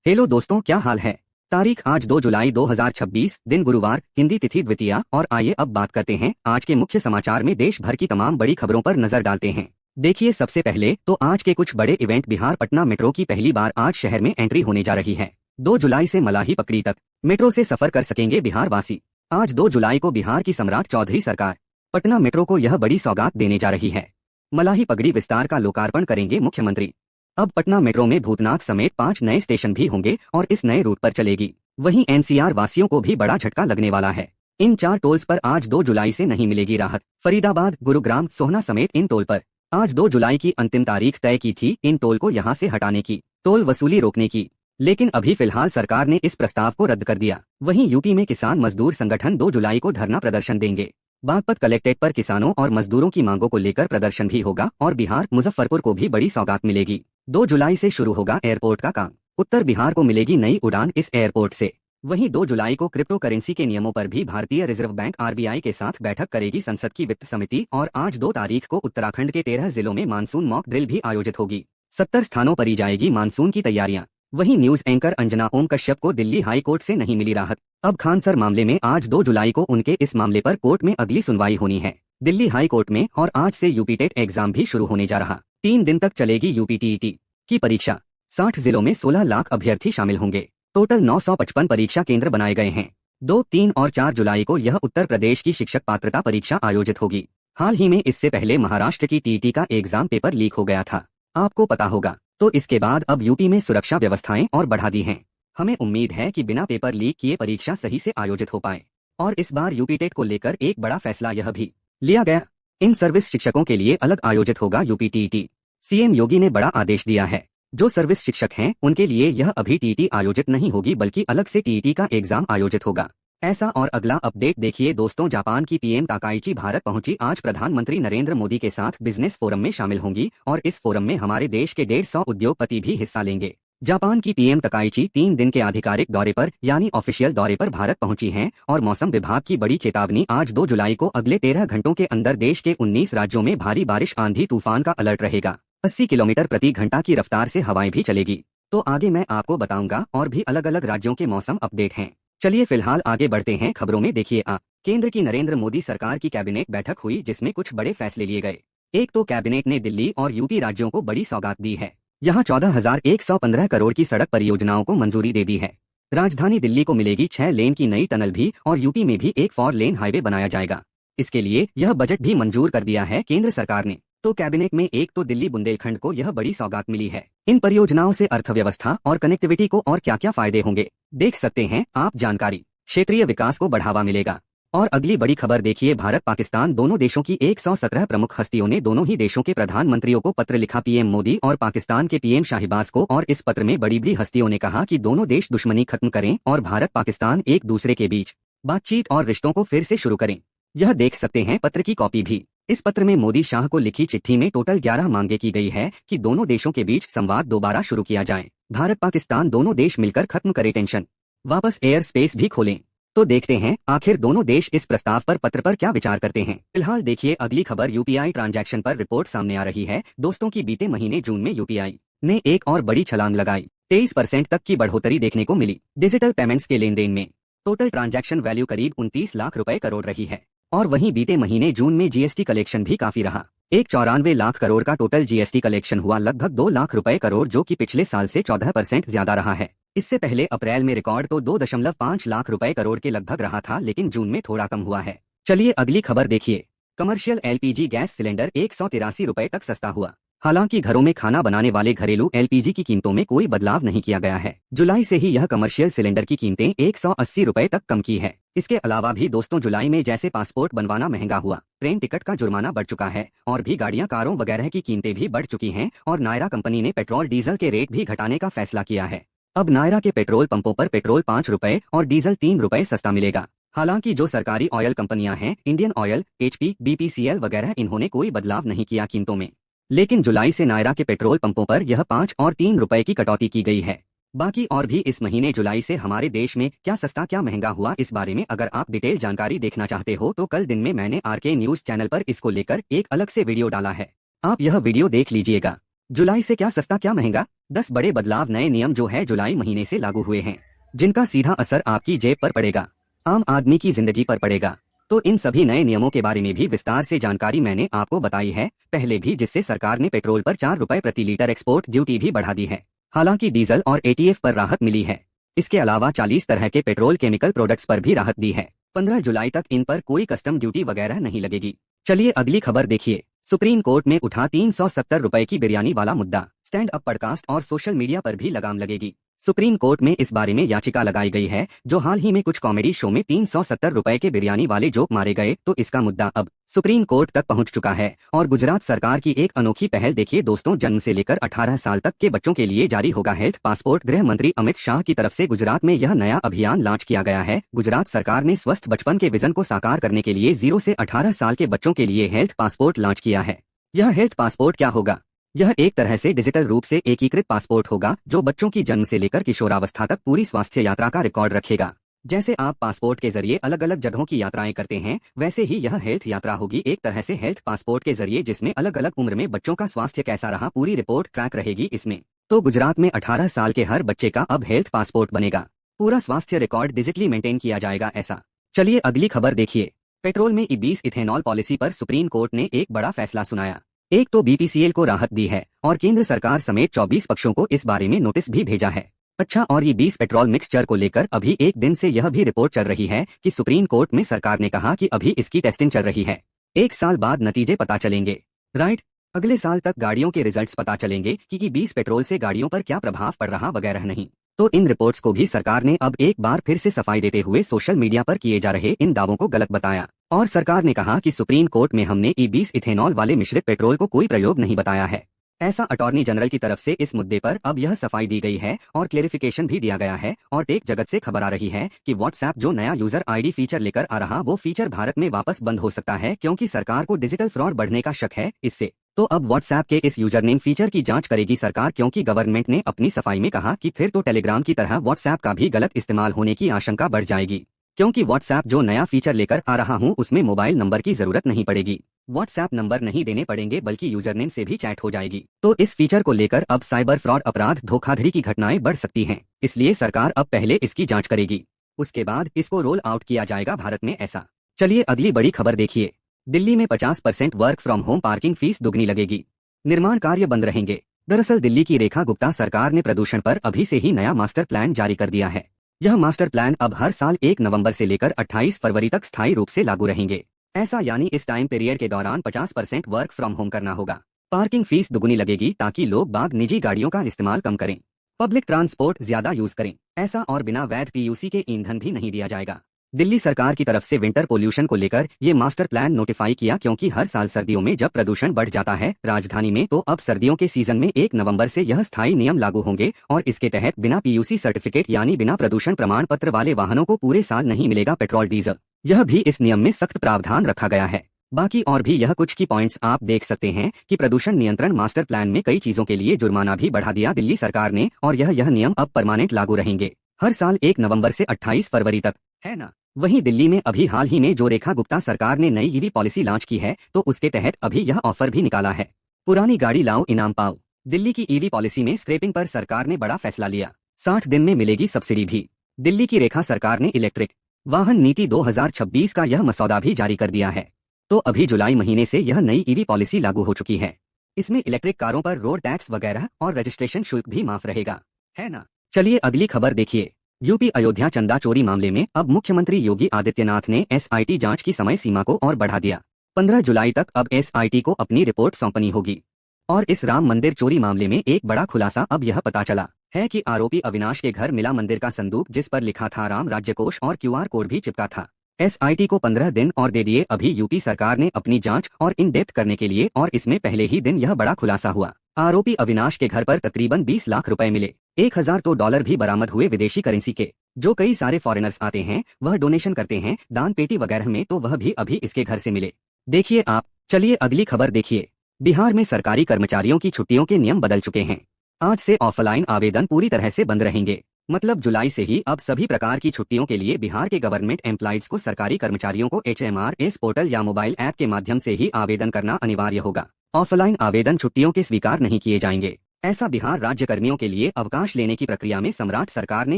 Hello दोस्तों, क्या हाल है। तारीख आज 2 जुलाई 2026, दिन गुरुवार, हिंदी तिथि द्वितीया। और आइए अब बात करते हैं आज के मुख्य समाचार में देश भर की तमाम बड़ी खबरों पर नजर डालते हैं। देखिए, सबसे पहले तो आज के कुछ बड़े इवेंट। बिहार पटना मेट्रो की पहली बार आज शहर में एंट्री होने जा रही है। 2 जुलाई से मलाही पकड़ी तक मेट्रो से सफर कर सकेंगे बिहार वासी। आज 2 जुलाई को बिहार की सम्राट चौधरी सरकार पटना मेट्रो को यह बड़ी सौगात देने जा रही है। मलाही पगड़ी विस्तार का लोकार्पण करेंगे मुख्यमंत्री। अब पटना मेट्रो में भूतनाथ समेत 5 नए स्टेशन भी होंगे और इस नए रूट पर चलेगी। वहीं एनसीआर वासियों को भी बड़ा झटका लगने वाला है। इन 4 टोल्स पर आज 2 जुलाई से नहीं मिलेगी राहत। फरीदाबाद, गुरुग्राम, सोहना समेत इन टोल पर आज 2 जुलाई की अंतिम तारीख तय की थी इन टोल को यहां से हटाने की, टोल वसूली रोकने की। लेकिन अभी फिलहाल सरकार ने इस प्रस्ताव को रद्द कर दिया। वहीं यूपी में किसान मजदूर संगठन 2 जुलाई को धरना प्रदर्शन देंगे। बागपत कलेक्ट्रेट पर किसानों और मजदूरों की मांगों को लेकर प्रदर्शन भी होगा और बिहार मुजफ्फरपुर को भी बड़ी सौगात मिलेगी। 2 जुलाई से शुरू होगा एयरपोर्ट का काम। उत्तर बिहार को मिलेगी नई उड़ान इस एयरपोर्ट से। वहीं 2 जुलाई को क्रिप्टो करेंसी के नियमों पर भी भारतीय रिजर्व बैंक आरबीआई के साथ बैठक करेगी संसद की वित्त समिति। और आज 2 तारीख को उत्तराखंड के 13 जिलों में मानसून मॉक ड्रिल भी आयोजित होगी। 70 स्थानों पर की जाएगी मानसून की तैयारियां। वहीं न्यूज एंकर अंजना ओम कश्यप को दिल्ली हाई कोर्ट से नहीं मिली राहत। अब खान सर मामले में आज 2 जुलाई को उनके इस मामले पर कोर्ट में अगली सुनवाई होनी है दिल्ली हाई कोर्ट में। और आज से यूपी टेट एग्जाम भी शुरू होने जा रहा। 3 दिन तक चलेगी यूपी टीईटी की परीक्षा। 60 जिलों में 16 लाख अभ्यर्थी शामिल होंगे। टोटल 955 परीक्षा केंद्र बनाए गए हैं। 2, 3 और 4 जुलाई को यह उत्तर प्रदेश की शिक्षक पात्रता परीक्षा आयोजित होगी। हाल ही में इससे पहले महाराष्ट्र की टीईटी का एग्जाम पेपर लीक हो गया था, आपको पता होगा। तो इसके बाद अब यूपी में सुरक्षा व्यवस्थाएं और बढ़ा दी हैं। हमें उम्मीद है कि बिना पेपर लीक किए परीक्षा सही से आयोजित हो पाए। और इस बार यूपी टेट को लेकर एक बड़ा फैसला यह भी लिया गया, इन सर्विस शिक्षकों के लिए अलग आयोजित होगा यूपी टीईटी। सीएम योगी ने बड़ा आदेश दिया है। जो सर्विस शिक्षक हैं उनके लिए यह अभी टीईटी आयोजित नहीं होगी बल्कि अलग से टीईटी का एग्जाम आयोजित होगा। ऐसा और अगला अपडेट देखिए दोस्तों। जापान की पीएम ताकाइची भारत पहुंची। आज प्रधानमंत्री नरेंद्र मोदी के साथ बिजनेस फोरम में शामिल होंगी और इस फोरम में हमारे देश के 150 उद्योगपति भी हिस्सा लेंगे। जापान की पीएम ताकाइची 3 दिन के आधिकारिक दौरे पर यानी ऑफिशियल दौरे पर भारत पहुंची हैं। और मौसम विभाग की बड़ी चेतावनी। आज 2 जुलाई को अगले 13 घंटों के अंदर देश के 19 राज्यों में भारी बारिश, आंधी तूफान का अलर्ट रहेगा। 80 किलोमीटर प्रति घंटा की रफ्तार से हवाएं भी चलेगी। तो आगे मैं आपको बताऊंगा और भी अलग अलग राज्यों के मौसम अपडेट हैं। चलिए फिलहाल आगे बढ़ते हैं खबरों में। देखिए, केंद्र की नरेंद्र मोदी सरकार की कैबिनेट बैठक हुई जिसमें कुछ बड़े फैसले लिए गए। एक तो कैबिनेट ने दिल्ली और यूपी राज्यों को बड़ी सौगात दी है। यहाँ 14,115 करोड़ की सड़क परियोजनाओं को मंजूरी दे दी है। राजधानी दिल्ली को मिलेगी 6 लेन की नई टनल भी और यूपी में भी एक 4 लेन हाईवे बनाया जाएगा। इसके लिए यह बजट भी मंजूर कर दिया है केंद्र सरकार ने। तो कैबिनेट में एक तो दिल्ली बुंदेलखंड को यह बड़ी सौगात मिली है। इन परियोजनाओं से अर्थव्यवस्था और कनेक्टिविटी को और क्या क्या फायदे होंगे देख सकते हैं आप जानकारी। क्षेत्रीय विकास को बढ़ावा मिलेगा। और अगली बड़ी खबर देखिए, भारत पाकिस्तान दोनों देशों की 117 प्रमुख हस्तियों ने दोनों ही देशों के प्रधानमंत्रियों को पत्र लिखा। पीएम मोदी और पाकिस्तान के पीएम शाहबाज को। और इस पत्र में बड़ी बड़ी हस्तियों ने कहा कि दोनों देश दुश्मनी खत्म करें और भारत पाकिस्तान एक दूसरे के बीच बातचीत और रिश्तों को फिर से शुरू करें। यह देख सकते हैं पत्र की कॉपी भी। इस पत्र में मोदी शाह को लिखी चिट्ठी में टोटल 11 मांगे की गई है कि दोनों देशों के बीच संवाद दोबारा शुरू किया जाए। भारत पाकिस्तान दोनों देश मिलकर खत्म करें टेंशन, वापस एयर स्पेस भी खोलें। तो देखते हैं आखिर दोनों देश इस प्रस्ताव पर पत्र पर क्या विचार करते हैं। फिलहाल देखिए अगली खबर। यूपीआई ट्रांजैक्शन पर रिपोर्ट सामने आ रही है दोस्तों की बीते महीने जून में यूपीआई ने एक और बड़ी छलांग लगाई। 23% तक की बढ़ोतरी देखने को मिली डिजिटल पेमेंट्स के लेन देन में। टोटल ट्रांजैक्शन वैल्यू करीब 29 लाख रुपए करोड़ रही है। और वहीं बीते महीने जून में जीएसटी कलेक्शन भी काफी रहा। 94 लाख करोड़ का टोटल जीएसटी कलेक्शन हुआ, लगभग 2 लाख रुपए करोड़, जो कि पिछले साल से 14% ज्यादा रहा है। इससे पहले अप्रैल में रिकॉर्ड तो 2.5 लाख रुपए करोड़ के लगभग रहा था, लेकिन जून में थोड़ा कम हुआ है। चलिए अगली खबर देखिए। कमर्शियल एलपीजी गैस सिलेंडर 183 रुपए तक सस्ता हुआ। हालांकि घरों में खाना बनाने वाले घरेलू एलपीजी की कीमतों में कोई बदलाव नहीं किया गया है। जुलाई से ही यह कमर्शियल सिलेंडर की कीमतें 180 रुपए तक कम की है। इसके अलावा भी दोस्तों जुलाई में जैसे पासपोर्ट बनवाना महंगा हुआ, ट्रेन टिकट का जुर्माना बढ़ चुका है और भी गाड़ियां, कारों वगैरह की कीमतें भी बढ़ चुकी हैं। और नायरा कंपनी ने पेट्रोल डीजल के रेट भी घटाने का फैसला किया है। अब नायरा के पेट्रोल पंपों पर पेट्रोल 5 रुपए और डीजल 3 रुपए सस्ता मिलेगा। हालांकि जो सरकारी ऑयल कंपनियां हैं, इंडियन ऑयल, एचपी, बीपीसीएल वगैरह, इन्होंने कोई बदलाव नहीं किया कीमतों में। लेकिन जुलाई से नायरा के पेट्रोल पंपों पर यह 5 और 3 रुपए की कटौती की गई है। बाकी और भी इस महीने जुलाई से हमारे देश में क्या सस्ता क्या महंगा हुआ, इस बारे में अगर आप डिटेल जानकारी देखना चाहते हो तो कल दिन में मैंने आरके न्यूज चैनल पर इसको लेकर एक अलग से वीडियो डाला है, आप यह वीडियो देख लीजिएगा। जुलाई से क्या सस्ता क्या महंगा, 10 बड़े बदलाव नए नियम जो है जुलाई महीने से लागू हुए हैं, जिनका सीधा असर आपकी जेब पर पड़ेगा, आम आदमी की जिंदगी पर पड़ेगा। तो इन सभी नए नियमों के बारे में भी विस्तार से जानकारी मैंने आपको बताई है पहले भी, जिससे सरकार ने पेट्रोल पर 4 रुपए प्रति लीटर एक्सपोर्ट ड्यूटी भी बढ़ा दी है। हालांकि डीजल और एटीएफ पर राहत मिली है। इसके अलावा 40 तरह के पेट्रोल केमिकल प्रोडक्ट्स पर भी राहत दी है। 15 जुलाई तक इन पर कोई कस्टम ड्यूटी वगैरह नहीं लगेगी। चलिए अगली खबर देखिए। सुप्रीम कोर्ट में उठा 370 रुपए की बिरयानी वाला मुद्दा, स्टैंड अप पॉडकास्ट और सोशल मीडिया पर भी लगाम लगेगी। सुप्रीम कोर्ट में इस बारे में याचिका लगाई गई है, जो हाल ही में कुछ कॉमेडी शो में 370 रुपए के बिरयानी वाले जोक मारे गए, तो इसका मुद्दा अब सुप्रीम कोर्ट तक पहुंच चुका है। और गुजरात सरकार की एक अनोखी पहल देखिए दोस्तों, जन्म से लेकर 18 साल तक के बच्चों के लिए जारी होगा हेल्थ पासपोर्ट। गृह मंत्री अमित शाह की तरफ से गुजरात में यह नया अभियान लॉन्च किया गया है। गुजरात सरकार ने स्वस्थ बचपन के विजन को साकार करने के लिए 0 से 18 साल के बच्चों के लिए हेल्थ पासपोर्ट लॉन्च किया है। यह हेल्थ पासपोर्ट क्या होगा? यह एक तरह से डिजिटल रूप से एकीकृत पासपोर्ट होगा, जो बच्चों की जन्म से लेकर किशोरावस्था तक पूरी स्वास्थ्य यात्रा का रिकॉर्ड रखेगा। जैसे आप पासपोर्ट के जरिए अलग अलग जगहों की यात्राएं करते हैं, वैसे ही यह हेल्थ यात्रा होगी एक तरह से हेल्थ पासपोर्ट के जरिए, जिसमें अलग अलग उम्र में बच्चों का स्वास्थ्य कैसा रहा पूरी रिपोर्ट ट्रैक रहेगी इसमें। तो गुजरात में 18 साल के हर बच्चे का अब हेल्थ पासपोर्ट बनेगा। पूरा स्वास्थ्य रिकॉर्ड डिजिटली मेंटेन किया जाएगा ऐसा। चलिए अगली खबर देखिए। पेट्रोल में ई20 इथेनॉल पॉलिसी पर सुप्रीम कोर्ट ने एक बड़ा फैसला सुनाया। एक तो बीपीसीएल को राहत दी है और केंद्र सरकार समेत 24 पक्षों को इस बारे में नोटिस भी भेजा है। अच्छा, और ये 20 पेट्रोल मिक्सचर को लेकर अभी एक दिन से यह भी रिपोर्ट चल रही है कि सुप्रीम कोर्ट में सरकार ने कहा कि अभी इसकी टेस्टिंग चल रही है। 1 साल बाद नतीजे पता चलेंगे। राइट, अगले साल तक गाड़ियों के रिजल्ट्स पता चलेंगे कि ये 20 पेट्रोल से गाड़ियों पर क्या प्रभाव पड़ रहा वगैरह नहीं। तो इन रिपोर्ट्स को भी सरकार ने अब एक बार फिर से सफाई देते हुए सोशल मीडिया पर किए जा रहे इन दावों को गलत बताया। और सरकार ने कहा कि सुप्रीम कोर्ट में हमने ई20 इथेनॉल वाले मिश्रित पेट्रोल को कोई प्रयोग नहीं बताया है। ऐसा अटॉर्नी जनरल की तरफ से इस मुद्दे पर अब यह सफाई दी गई है और क्लेरिफिकेशन भी दिया गया है। और टेक जगत से खबर आ रही है कि व्हाट्सएप जो नया यूजर आईडी फीचर लेकर आ रहा, वो फीचर भारत में वापस बंद हो सकता है, क्योंकि सरकार को डिजिटल फ्रॉड बढ़ने का शक है इससे। तो अब व्हाट्सएप के इस यूजरनेम फीचर की जांच करेगी सरकार, क्योंकि गवर्नमेंट ने अपनी सफाई में कहा कि फिर तो टेलीग्राम की तरह व्हाट्सएप का भी गलत इस्तेमाल होने की आशंका बढ़ जाएगी। क्योंकि व्हाट्सएप जो नया फीचर लेकर आ रहा हूं, उसमें मोबाइल नंबर की जरूरत नहीं पड़ेगी, व्हाट्सएप नंबर नहीं देने पड़ेंगे, बल्कि यूजरनेम से भी चैट हो जाएगी। तो इस फीचर को लेकर अब साइबर फ्रॉड, अपराध, धोखाधड़ी की घटनाएं बढ़ सकती हैं। इसलिए सरकार अब पहले इसकी जांच करेगी, उसके बाद इसको रोल आउट किया जाएगा भारत में ऐसा। चलिए अगली बड़ी खबर देखिए। दिल्ली में 50% work from home, parking fees दुगनी लगेगी, निर्माण कार्य बंद रहेंगे। दरअसल दिल्ली की रेखा गुप्ता सरकार ने प्रदूषण पर अभी से ही नया मास्टर प्लान जारी कर दिया है। यह मास्टर प्लान अब हर साल 1 नवंबर से लेकर 28 फरवरी तक स्थायी रूप से लागू रहेंगे। ऐसा यानी इस टाइम पीरियड के दौरान 50% वर्क फ्रॉम होम करना होगा। पार्किंग फीस दुगनी लगेगी ताकि लोग बाग निजी गाड़ियों का इस्तेमाल कम करें, पब्लिक ट्रांसपोर्ट ज्यादा यूज करें ऐसा, और बिना वैध पीयूसी के ईंधन भी नहीं दिया जाएगा। दिल्ली सरकार की तरफ से विंटर पोल्यूशन को लेकर ये मास्टर प्लान नोटिफाई किया, क्योंकि हर साल सर्दियों में जब प्रदूषण बढ़ जाता है राजधानी में, तो अब सर्दियों के सीजन में 1 नवंबर से यह स्थायी नियम लागू होंगे। और इसके तहत बिना पीयूसी सर्टिफिकेट यानी बिना प्रदूषण प्रमाण पत्र वाले वाहनों को पूरे साल नहीं मिलेगा पेट्रोल डीजल। यह भी इस नियम में सख्त प्रावधान रखा गया है। बाकी और भी यह कुछ की पॉइंट्स आप देख सकते हैं कि प्रदूषण नियंत्रण मास्टर प्लान में कई चीजों के लिए जुर्माना भी बढ़ा दिया दिल्ली सरकार ने, और यह नियम अब परमानेंट लागू रहेंगे हर साल 1 नवंबर से 28 फरवरी तक, है ना। वहीं दिल्ली में अभी हाल ही में जो रेखा गुप्ता सरकार ने नई ईवी पॉलिसी लॉन्च की है, तो उसके तहत अभी यह ऑफर भी निकाला है, पुरानी गाड़ी लाओ इनाम पाओ। दिल्ली की ईवी पॉलिसी में स्क्रैपिंग पर सरकार ने बड़ा फैसला लिया, 60 दिन में मिलेगी सब्सिडी भी। दिल्ली की रेखा सरकार ने इलेक्ट्रिक वाहन नीति 2026 का यह मसौदा भी जारी कर दिया है। तो अभी जुलाई महीने से यह नई ईवी पॉलिसी लागू हो चुकी है। इसमें इलेक्ट्रिक कारों पर रोड टैक्स वगैरह और रजिस्ट्रेशन शुल्क भी माफ रहेगा, है ना। चलिए अगली खबर देखिए। यूपी अयोध्या चंदा चोरी मामले में अब मुख्यमंत्री योगी आदित्यनाथ ने एसआईटी जांच की समय सीमा को और बढ़ा दिया। 15 जुलाई तक अब एसआईटी को अपनी रिपोर्ट सौंपनी होगी। और इस राम मंदिर चोरी मामले में एक बड़ा खुलासा अब यह पता चला है कि आरोपी अविनाश के घर मिला मंदिर का संदूक, जिस पर लिखा था राम राज्य कोष और क्यूआर कोड भी चिपका था। एसआईटी को 15 दिन और दे दिए अभी यूपी सरकार ने अपनी जांच और इन डेप्थ करने के लिए, और इसमें पहले ही दिन यह बड़ा खुलासा हुआ। आरोपी अविनाश के घर पर तकरीबन 20 लाख रुपए मिले, 1000 तो डॉलर भी बरामद हुए विदेशी करेंसी के, जो कई सारे फॉरेनर्स आते हैं वह डोनेशन करते हैं दान पेटी वगैरह में, तो वह भी अभी इसके घर से मिले। देखिए आप। चलिए अगली खबर देखिए। बिहार में सरकारी कर्मचारियों की छुट्टियों के नियम बदल चुके हैं। आज से ऑफलाइन आवेदन पूरी तरह से बंद रहेंगे। मतलब जुलाई से ही अब सभी प्रकार की छुट्टियों के लिए बिहार के गवर्नमेंट एम्प्लॉइज को सरकारी कर्मचारियों को HMRS पोर्टल या मोबाइल ऐप के माध्यम से ही आवेदन करना अनिवार्य होगा। ऑफलाइन आवेदन छुट्टियों के स्वीकार नहीं किए जाएंगे। ऐसा बिहार राज्य कर्मियों के लिए अवकाश लेने की प्रक्रिया में सम्राट सरकार ने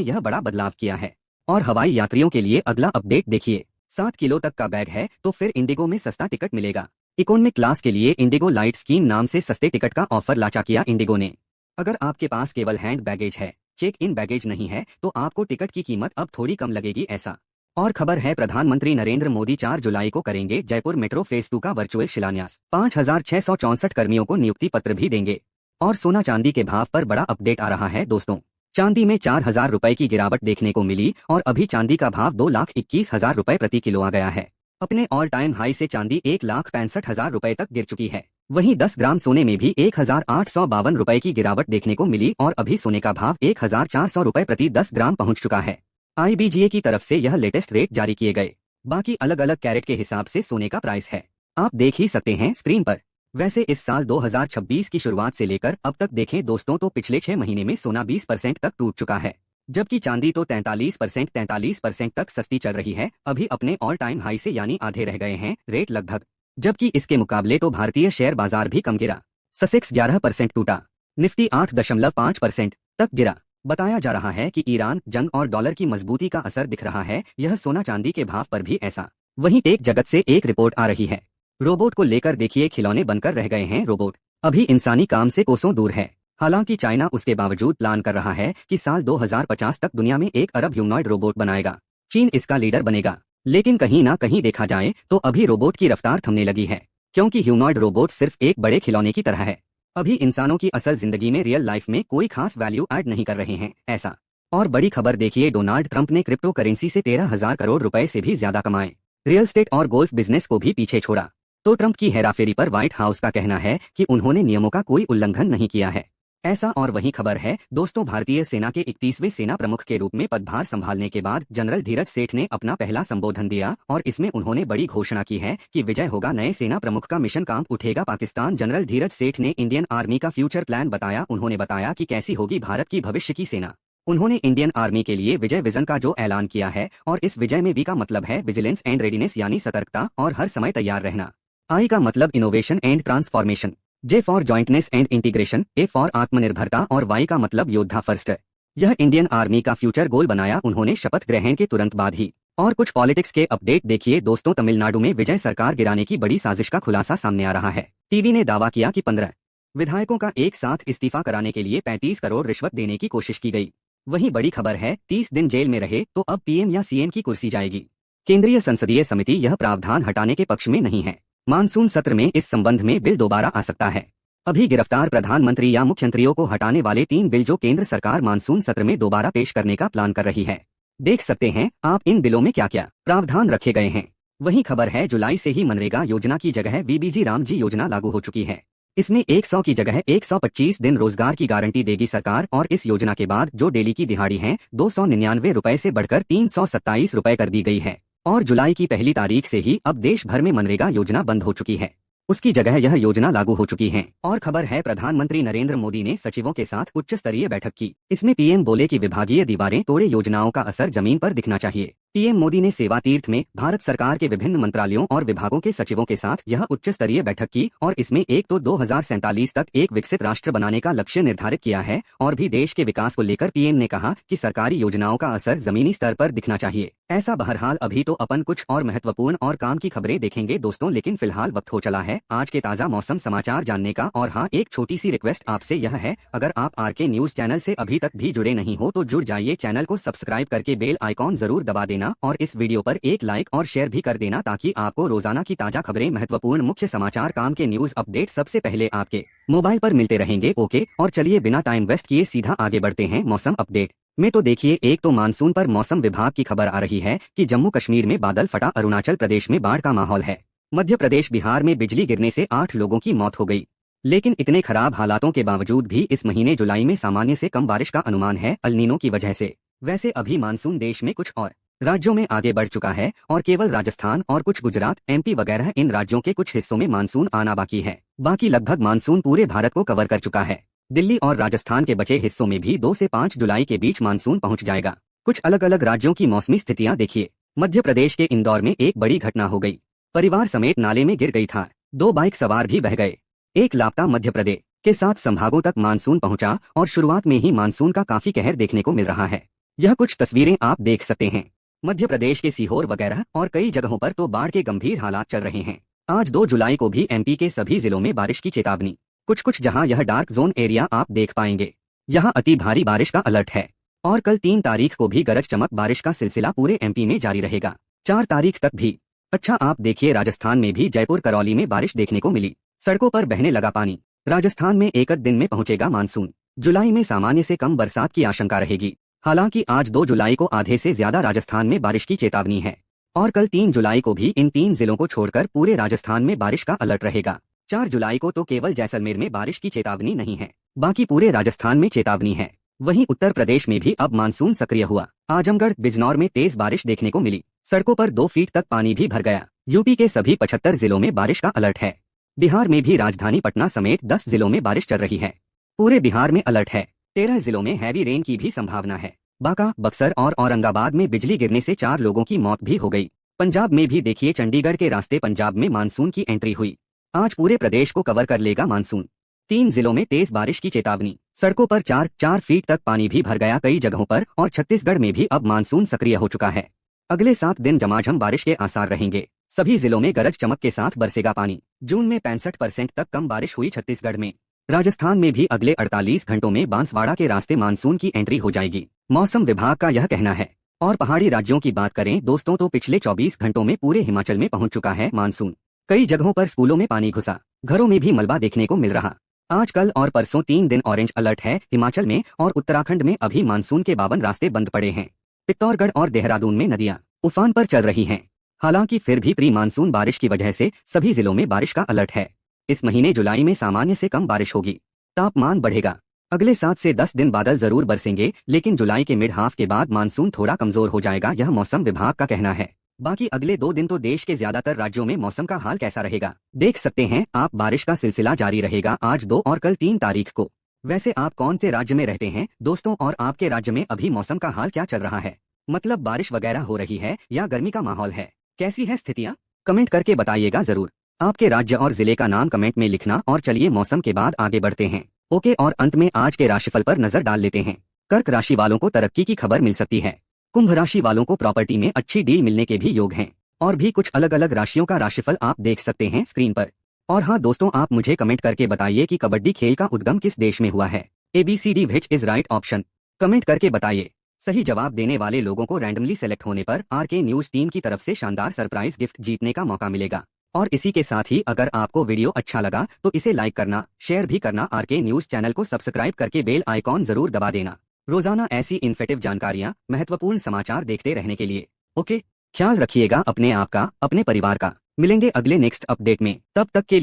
यह बड़ा बदलाव किया है। और हवाई यात्रियों के लिए अगला अपडेट देखिए। 7 किलो तक का बैग है तो फिर इंडिगो में सस्ता टिकट मिलेगा। इकोनॉमिक क्लास के लिए इंडिगो लाइट स्कीम नाम से सस्ते टिकट का ऑफर लाचा किया इंडिगो ने। अगर आपके पास केवल हैंड बैगेज है, चेक इन बैगेज नहीं है, तो आपको टिकट की कीमत अब थोड़ी कम लगेगी ऐसा। और खबर है प्रधानमंत्री नरेंद्र मोदी 4 जुलाई को करेंगे जयपुर मेट्रो फेज 2 का वर्चुअल शिलान्यास। 5,664 कर्मियों को नियुक्ति पत्र भी देंगे। और सोना चांदी के भाव पर बड़ा अपडेट आ रहा है दोस्तों। चांदी में 4,000 रुपए की गिरावट देखने को मिली और अभी चांदी का भाव 2,21,000 रुपए प्रति किलो आ गया है। अपने ऑल टाइम हाई से चांदी 1,65,000 रुपए तक गिर चुकी है। वहीं 10 ग्राम सोने में भी 1,852 रुपए की गिरावट देखने को मिली और अभी सोने का भाव 1,400 रुपए प्रति 10 ग्राम पहुंच चुका है। IBGA की तरफ से यह लेटेस्ट रेट जारी किए गए। बाकी अलग अलग कैरेट के हिसाब से सोने का प्राइस है, आप देख ही सकते हैं स्क्रीन पर। वैसे इस साल 2026 की शुरुआत से लेकर अब तक देखें दोस्तों तो पिछले 6 महीने में सोना 20% तक टूट चुका है, जबकि चांदी तो 43% तक सस्ती चल रही है। अभी अपने ऑल टाइम हाई से यानी आधे रह गए हैं रेट लगभग। जबकि इसके मुकाबले तो भारतीय शेयर बाजार भी कम गिरा। सेंसेक्स 11% टूटा, निफ्टी 8.5% तक गिरा। बताया जा रहा है कि ईरान जंग और डॉलर की मजबूती का असर दिख रहा है, यह सोना चांदी के भाव पर भी ऐसा। वहीं टेक जगत से एक रिपोर्ट आ रही है। रोबोट को लेकर देखिए खिलौने बनकर रह गए हैं रोबोट, अभी इंसानी काम से कोसों दूर है। हालांकि चाइना उसके बावजूद प्लान कर रहा है कि साल 2050 तक दुनिया में 1 अरब ह्यूमनॉइड रोबोट बनाएगा। चीन इसका लीडर बनेगा। लेकिन कहीं ना कहीं देखा जाए तो अभी रोबोट की रफ्तार थमने लगी है, क्योंकि ह्यूमनॉइड रोबोट सिर्फ एक बड़े खिलौने की तरह है। अभी इंसानों की असल जिंदगी में रियल लाइफ में कोई खास वैल्यू ऐड नहीं कर रहे हैं ऐसा। और बड़ी खबर देखिए, डोनाल्ड ट्रंप ने क्रिप्टो करेंसी से 13,000 करोड़ रुपए से भी ज्यादा कमाए। रियल एस्टेट और गोल्फ बिजनेस को भी पीछे छोड़ा। तो ट्रंप की हेराफेरी पर व्हाइट हाउस का कहना है कि उन्होंने नियमों का कोई उल्लंघन नहीं किया है ऐसा। और वही खबर है दोस्तों, भारतीय सेना के 31वें सेना प्रमुख के रूप में पदभार संभालने के बाद जनरल धीरज सेठ ने अपना पहला संबोधन दिया और इसमें उन्होंने बड़ी घोषणा की है कि विजय होगा नए सेना प्रमुख का मिशन काम उठेगा पाकिस्तान। जनरल धीरज सेठ ने इंडियन आर्मी का फ्यूचर प्लान बताया। उन्होंने बताया कि कैसी होगी भारत की भविष्य की सेना। उन्होंने इंडियन आर्मी के लिए विजय विजन का जो ऐलान किया है, और इस विजय में वी का मतलब है विजिलेंस एंड रेडीनेस यानी सतर्कता और हर समय तैयार रहना। आई का मतलब innovation and transformation, J for jointness and integration, A for आत्मनिर्भरता और वाई का मतलब योद्धा फर्स्ट। यह इंडियन आर्मी का फ्यूचर गोल बनाया उन्होंने शपथ ग्रहण के तुरंत बाद ही। और कुछ पॉलिटिक्स के अपडेट देखिए दोस्तों, तमिलनाडु में विजय सरकार गिराने की बड़ी साजिश का खुलासा सामने आ रहा है। टीवी ने दावा किया कि 15 विधायकों का एक साथ इस्तीफा कराने के लिए 35 करोड़ रिश्वत देने की कोशिश की गई। वहीं बड़ी खबर है, 30 दिन जेल में रहे तो अब पीएम या सीएम की कुर्सी जाएगी। केंद्रीय संसदीय समिति यह प्रावधान हटाने के पक्ष में नहीं है। मानसून सत्र में इस संबंध में बिल दोबारा आ सकता है। अभी गिरफ्तार प्रधानमंत्री या मुख्यमंत्रियों को हटाने वाले 3 बिल जो केंद्र सरकार मानसून सत्र में दोबारा पेश करने का प्लान कर रही है। देख सकते हैं आप इन बिलों में क्या क्या प्रावधान रखे गए हैं। वही खबर है, जुलाई से ही मनरेगा योजना की जगह बीबीजी रामजी योजना लागू हो चुकी है। इसमें 100 की जगह 125 दिन रोजगार की गारंटी देगी सरकार। और इस योजना के बाद जो डेली की दिहाड़ी है 299 रुपए से बढ़कर 327 रुपए कर दी गई है। और जुलाई की पहली तारीख से ही अब देश भर में मनरेगा योजना बंद हो चुकी है, उसकी जगह यह योजना लागू हो चुकी है। और खबर है, प्रधानमंत्री नरेंद्र मोदी ने सचिवों के साथ उच्च स्तरीय बैठक की। इसमें पीएम बोले कि विभागीय दीवारें तोड़े योजनाओं का असर जमीन पर दिखना चाहिए। पीएम मोदी ने सेवा तीर्थ में भारत सरकार के विभिन्न मंत्रालयों और विभागों के सचिवों के साथ यह उच्च स्तरीय बैठक की और इसमें एक तो 2047 तक एक विकसित राष्ट्र बनाने का लक्ष्य निर्धारित किया है। और भी देश के विकास को लेकर पीएम ने कहा कि सरकारी योजनाओं का असर जमीनी स्तर पर दिखना चाहिए ऐसा। बहरहाल अभी तो अपन कुछ और महत्वपूर्ण और काम की खबरें देखेंगे दोस्तों, लेकिन फिलहाल वक्त हो चला है आज के ताजा मौसम समाचार जानने का। और हाँ, एक छोटी सी रिक्वेस्ट आपसे यह है, अगर आप आरके न्यूज चैनल से अभी तक भी जुड़े नहीं हो तो जुड़ जाइए, चैनल को सब्सक्राइब करके बेल आइकॉन जरूर दबा देना और इस वीडियो पर एक लाइक और शेयर भी कर देना, ताकि आपको रोजाना की ताजा खबरें, महत्वपूर्ण मुख्य समाचार, काम के न्यूज अपडेट सबसे पहले आपके मोबाइल पर मिलते रहेंगे। ओके, और चलिए बिना टाइम वेस्ट किए सीधा आगे बढ़ते हैं मौसम अपडेट में। तो देखिए, एक तो मानसून पर मौसम विभाग की खबर आ रही है कि जम्मू कश्मीर में बादल फटा, अरुणाचल प्रदेश में बाढ़ का माहौल है। मध्य प्रदेश बिहार में बिजली गिरने से 8 लोगों की मौत हो गई। लेकिन इतने खराब हालातों के बावजूद भी इस महीने जुलाई में सामान्य से कम बारिश का अनुमान है अल नीनो की वजह से। वैसे अभी मानसून देश में कुछ और राज्यों में आगे बढ़ चुका है और केवल राजस्थान और कुछ गुजरात, एमपी वगैरह इन राज्यों के कुछ हिस्सों में मानसून आना बाकी है। बाकी लगभग मानसून पूरे भारत को कवर कर चुका है। दिल्ली और राजस्थान के बचे हिस्सों में भी 2 से 5 जुलाई के बीच मानसून पहुंच जाएगा। कुछ अलग अलग राज्यों की मौसमी स्थितियां देखिए। मध्य प्रदेश के इंदौर में एक बड़ी घटना हो गई। परिवार समेत नाले में गिर गई था। 2 बाइक सवार भी बह गए। एक लापता। मध्य प्रदेश के 7 संभागों तक मानसून पहुंचा और शुरुआत में ही मानसून का काफी कहर देखने को मिल रहा है। यह कुछ तस्वीरें आप देख सकते हैं। मध्य प्रदेश के सीहोर वगैरह और कई जगहों पर तो बाढ़ के गंभीर हालात चल रहे हैं। आज 2 जुलाई को भी एमपी के सभी जिलों में बारिश की चेतावनी। कुछ जहां यह डार्क जोन एरिया आप देख पाएंगे, यहां अति भारी बारिश का अलर्ट है। और कल 3 तारीख को भी गरज चमक बारिश का सिलसिला पूरे एमपी में जारी रहेगा। 4 तारीख तक भी। अच्छा, आप देखिए राजस्थान में भी जयपुर करौली में बारिश देखने को मिली। सड़कों पर बहने लगा पानी। राजस्थान में एक दिन में पहुंचेगा मानसून। जुलाई में सामान्य से कम बरसात की आशंका रहेगी। हालांकि आज 2 जुलाई को आधे से ज्यादा राजस्थान में बारिश की चेतावनी है और कल 3 जुलाई को भी इन 3 जिलों को छोड़कर पूरे राजस्थान में बारिश का अलर्ट रहेगा। 4 जुलाई को तो केवल जैसलमेर में बारिश की चेतावनी नहीं है, बाकी पूरे राजस्थान में चेतावनी है। वहीं उत्तर प्रदेश में भी अब मानसून सक्रिय हुआ। आजमगढ़ बिजनौर में तेज बारिश देखने को मिली। सड़कों पर 2 फीट तक पानी भी भर गया। यूपी के सभी 75 जिलों में बारिश का अलर्ट है। बिहार में भी राजधानी पटना समेत 10 जिलों में बारिश चल रही है। पूरे बिहार में अलर्ट है। 13 जिलों में हैवी रेन की भी संभावना है। बांका, बक्सर और औरंगाबाद में बिजली गिरने से 4 लोगों की मौत भी हो गई। पंजाब में भी देखिए चंडीगढ़ के रास्ते पंजाब में मानसून की एंट्री हुई। आज पूरे प्रदेश को कवर कर लेगा मानसून। 3 जिलों में तेज बारिश की चेतावनी। सड़कों पर 4 फीट तक पानी भी भर गया कई जगहों पर और छत्तीसगढ़ में भी अब मानसून सक्रिय हो चुका है। अगले 7 दिन झमाझम बारिश के आसार रहेंगे। सभी जिलों में गरज चमक के साथ बरसेगा पानी। जून में 65% तक कम बारिश हुई छत्तीसगढ़ में। राजस्थान में भी अगले 48 घंटों में बांसवाड़ा के रास्ते मानसून की एंट्री हो जाएगी, मौसम विभाग का यह कहना है। और पहाड़ी राज्यों की बात करें दोस्तों तो पिछले 24 घंटों में पूरे हिमाचल में पहुंच चुका है मानसून। कई जगहों पर स्कूलों में पानी घुसा, घरों में भी मलबा देखने को मिल रहा। आज, कल और परसों 3 दिन ऑरेंज अलर्ट है हिमाचल में और उत्तराखंड में अभी मानसून के 52 रास्ते बंद पड़े हैं। पित्तौरगढ़ और देहरादून में नदियां उफान पर चल रही हैं। हालांकि फिर भी प्री मानसून बारिश की वजह से सभी जिलों में बारिश का अलर्ट है। इस महीने जुलाई में सामान्य से कम बारिश होगी। तापमान बढ़ेगा। अगले 7 से 10 दिन बादल जरूर बरसेंगे, लेकिन जुलाई के मिड हाफ के बाद मानसून थोड़ा कमजोर हो जाएगा, यह मौसम विभाग का कहना है। बाकी अगले 2 दिन तो देश के ज्यादातर राज्यों में मौसम का हाल कैसा रहेगा देख सकते हैं आप। बारिश का सिलसिला जारी रहेगा आज 2 और कल 3 तारीख को। वैसे आप कौन से राज्य में रहते हैं दोस्तों, और आपके राज्य में अभी मौसम का हाल क्या चल रहा है? मतलब बारिश वगैरह हो रही है या गर्मी का माहौल है? कैसी है स्थितियाँ? कमेंट करके बताइएगा जरूर। आपके राज्य और जिले का नाम कमेंट में लिखना। और चलिए मौसम के बाद आगे बढ़ते हैं। ओके, और अंत में आज के राशिफल पर नजर डाल लेते हैं। कर्क राशि वालों को तरक्की की खबर मिल सकती है। कुंभ राशि वालों को प्रॉपर्टी में अच्छी डील मिलने के भी योग हैं। और भी कुछ अलग अलग राशियों का राशिफल आप देख सकते हैं स्क्रीन पर। और हाँ दोस्तों, आप मुझे कमेंट करके बताइए कि कबड्डी खेल का उद्गम किस देश में हुआ है। ABCD which is right option? Comment करके बताइए। सही जवाब देने वाले लोगों को रैंडमली सेलेक्ट होने पर RK न्यूज टीम की तरफ से शानदार सरप्राइज गिफ्ट जीतने का मौका मिलेगा। और इसी के साथ ही अगर आपको वीडियो अच्छा लगा तो इसे लाइक करना, शेयर भी करना। RK न्यूज चैनल को सब्सक्राइब करके बेल आइकॉन जरूर दबा देना रोजाना ऐसी इन्फेटिव जानकारियां, महत्वपूर्ण समाचार देखते रहने के लिए। ओके, ख्याल रखिएगा अपने आप का, अपने परिवार का। मिलेंगे अगले नेक्स्ट अपडेट में, तब तक के लिए।